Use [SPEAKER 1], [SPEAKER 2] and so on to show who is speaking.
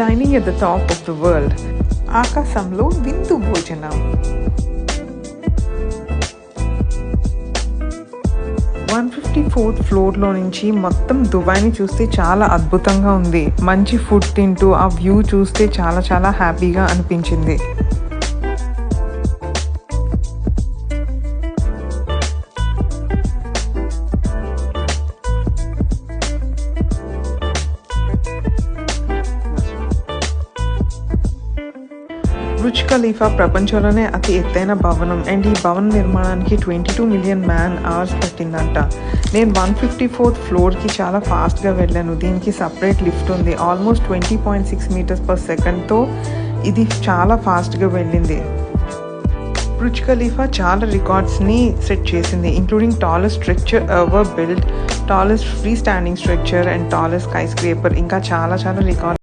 [SPEAKER 1] Dining at the top of the world. ఆకాశంలో విందు భోజనం. 154th ఫ్లోర్లో నుంచి మొత్తం దుబాయ్ని చూస్తే చాలా అద్భుతంగా ఉంది. మంచి ఫుడ్ తింటూ ఆ వ్యూ చూస్తే చాలా చాలా హ్యాపీగా అనిపించింది. బుర్జ్ ఖలీఫా ప్రపంచంలోనే అతి ఎత్తైన భవనం అండ్ ఈ భవన నిర్మాణానికి 22 మిలియన్ మ్యాన్ అవర్స్ పట్టిందంట. నేను 154th ఫ్లోర్కి చాలా ఫాస్ట్గా వెళ్ళాను. దీనికి సపరేట్ లిఫ్ట్ ఉంది. ఆల్మోస్ట్ 20.6 మీటర్స్ పర్ సెకండ్తో ఇది చాలా ఫాస్ట్గా వెళ్ళింది. బుర్జ్ ఖలీఫా చాలా రికార్డ్స్ని సెట్ చేసింది, including tallest structure ever build, tallest free standing structure and tallest sky scraper, ఇంకా చాలా చాలా రికార్డ్స్.